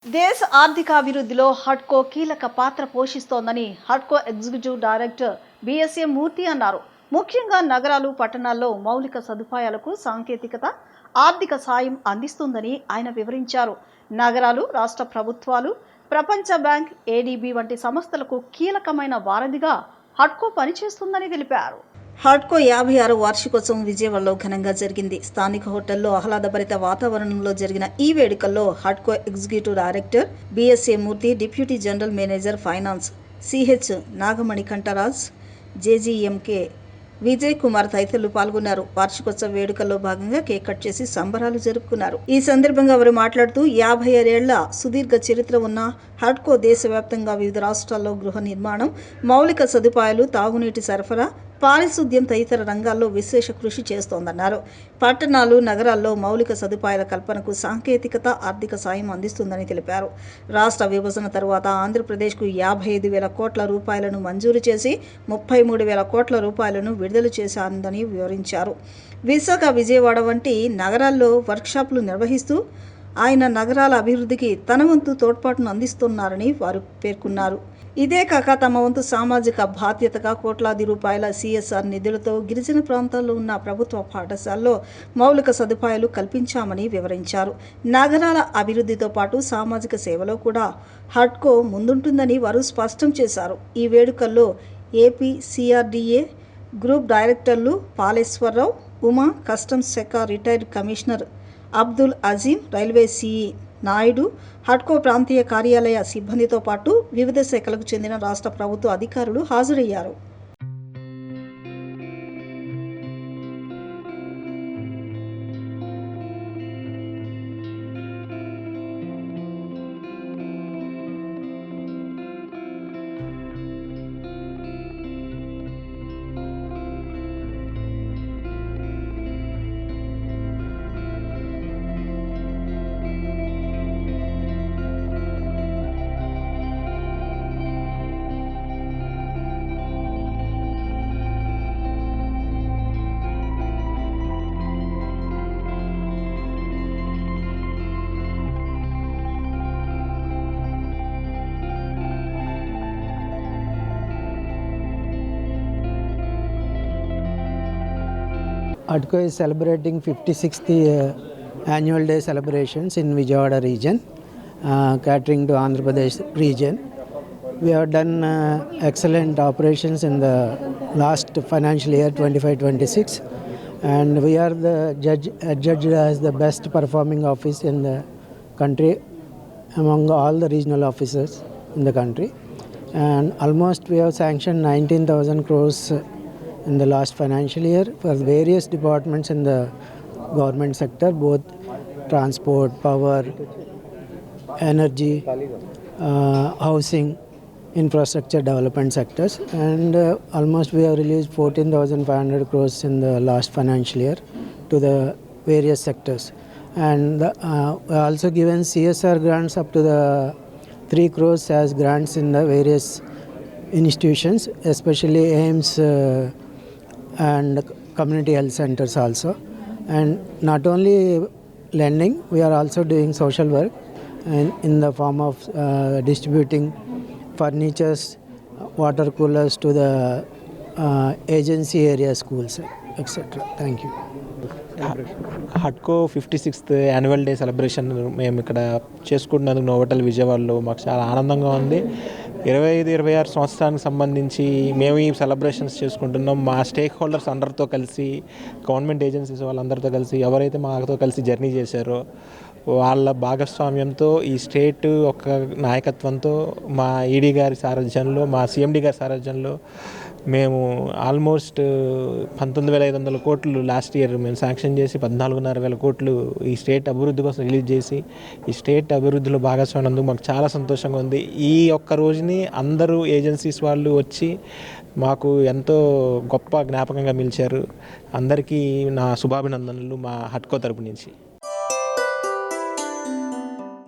దేశ ఆర్థికాభివృద్ధిలో హడ్కో కీలక పాత్ర పోషిస్తోందని హడ్కో ఎగ్జిక్యూటివ్ డైరెక్టర్ బిఎస్ఏ మూర్తి అన్నారు. ముఖ్యంగా నగరాలు, పట్టణాల్లో మౌలిక సదుపాయాలకు సాంకేతికత ఆర్థిక సాయం అందిస్తుందని ఆయన వివరించారు. నగరాలు, రాష్ట్ర ప్రభుత్వాలు, ప్రపంచ బ్యాంక్, ఏడీబీ వంటి సంస్థలకు కీలకమైన వారధిగా హడ్కో పనిచేస్తుందని తెలిపారు. హడ్కో 56వ వార్షికోత్సవం విజయవాడలో ఘనంగా జరిగింది. స్థానిక హోటల్లో ఆహ్లాదభరిత వాతావరణంలో జరిగిన ఈ వేడుకల్లో హడ్కో executive director BSA Murthy, deputy general manager finance CH Nagamani Kantharaj, JGM K Vijay Kumar తదితరులు పాల్గొన్నారు. వార్షికోత్సవ వేడుకల్లో భాగంగా కేక్ కట్ చేసి సంబరాలు జరుపుకున్నారు. ఈ సందర్భంగా వారు మాట్లాడుతూ 56 ఏళ్ల సుదీర్ఘ చరిత్ర ఉన్న హడ్కో దేశవ్యాప్తంగా వివిధ రాష్ట్రాల్లో గృహ నిర్మాణం, మౌలిక సదుపాయాలు, తాగునీటి సరఫరా, పారిశుద్ధ్యం తదితర రంగాల్లో విశేష కృషి చేస్తోందన్నారు. పట్టణాలు, నగరాల్లో మౌలిక సదుపాయాల కల్పనకు సాంకేతికత ఆర్థిక సాయం అందిస్తుందని తెలిపారు. రాష్ట్ర విభజన తర్వాత ఆంధ్రప్రదేశ్కు 55,000 కోట్ల రూపాయలను మంజూరు చేసి 33,000 కోట్ల రూపాయలను విడుదల చేశారని వివరించారు. విశాఖ, విజయవాడ వంటి నగరాల్లో వర్క్షాపులు నిర్వహిస్తూ ఆయన నగరాల అభివృద్ధికి తన వంతు తోడ్పాటును అందిస్తున్నారని వారు పేర్కొన్నారు. ఇదే కాక తమ వంతు సామాజిక బాధ్యతగా కోట్లాది రూపాయల సిఎస్ఆర్ నిధులతో గిరిజన ప్రాంతాల్లో ఉన్న ప్రభుత్వ పాఠశాలలో మౌలిక సదుపాయాలు కల్పించామని వివరించారు. నగరాల అభివృద్ధితో పాటు సామాజిక సేవలో కూడా హడ్కో ముందుంటుందని వారు స్పష్టం చేశారు. ఈ వేడుకల్లో ఏపీ సిఆర్డీఏ గ్రూప్ డైరెక్టర్లు పాలేశ్వరరావు, ఉమా, కస్టమ్స్ శాఖ retired commissioner Abdul Azeem, railway CE Naidu, హడ్కో ప్రాంతీయ కార్యాలయ సిబ్బందితో పాటు వివిధ శాఖలకు చెందిన రాష్ట్ర ప్రభుత్వ అధికారులు హాజరయ్యారు. HUDCO is celebrating 56th annual day celebrations in Vijayawada region, catering to Andhra Pradesh region. We have done excellent operations in the last financial year 25-26, and we are the adjudged as the best performing office in the country among all the regional offices in the country. And almost we have sanctioned 19,000 crores in the last financial year for various departments in the government sector, both transport, power, energy, housing, infrastructure development sectors, and almost we have released 14,500 crores in the last financial year to the various sectors. And we also given CSR grants up to the 3 crores as grants in the various institutions, especially AIMS and community health centers also. And not only lending, we are also doing social work and in the form of distributing furnitures, water coolers to the agency area schools, etc. Thank you. హడ్కో 56th annual day celebration మేము ఇక్కడ చేసుకుంటున్నందుకు Novotel విజయవాడలో మాకు చాలా ఆనందంగా ఉంది. 25-26 సంవత్సరానికి సంబంధించి మేము ఈ సెలబ్రేషన్స్ చేసుకుంటున్నాం. మా స్టేక్ హోల్డర్స్ అందరితో కలిసి, గవర్నమెంట్ ఏజెన్సీస్ వాళ్ళందరితో కలిసి, ఎవరైతే మాతో కలిసి జర్నీ చేశారో వాళ్ళ భాగస్వామ్యంతో ఈ స్టేట్ ఒక నాయకత్వంతో మా ఈడీ గారి సారథ్యంలో, మా సిఎండి గారి సారథ్యంలో మేము ఆల్మోస్ట్ 19,500 కోట్లు లాస్ట్ ఇయర్ మేము శాంక్షన్ చేసి 14,500 కోట్లు ఈ స్టేట్ అభివృద్ధి కోసం రిలీజ్ చేసి ఈ స్టేట్ అభివృద్ధిలో భాగస్వామ్యం మాకు చాలా సంతోషంగా ఉంది. ఈ ఒక్క రోజుని అందరూ ఏజెన్సీస్ వాళ్ళు వచ్చి మాకు ఎంతో గొప్ప జ్ఞాపకంగా నిలిచారు. అందరికీ నా శుభాభినందనలు మా హడ్కో తరపు నుంచి.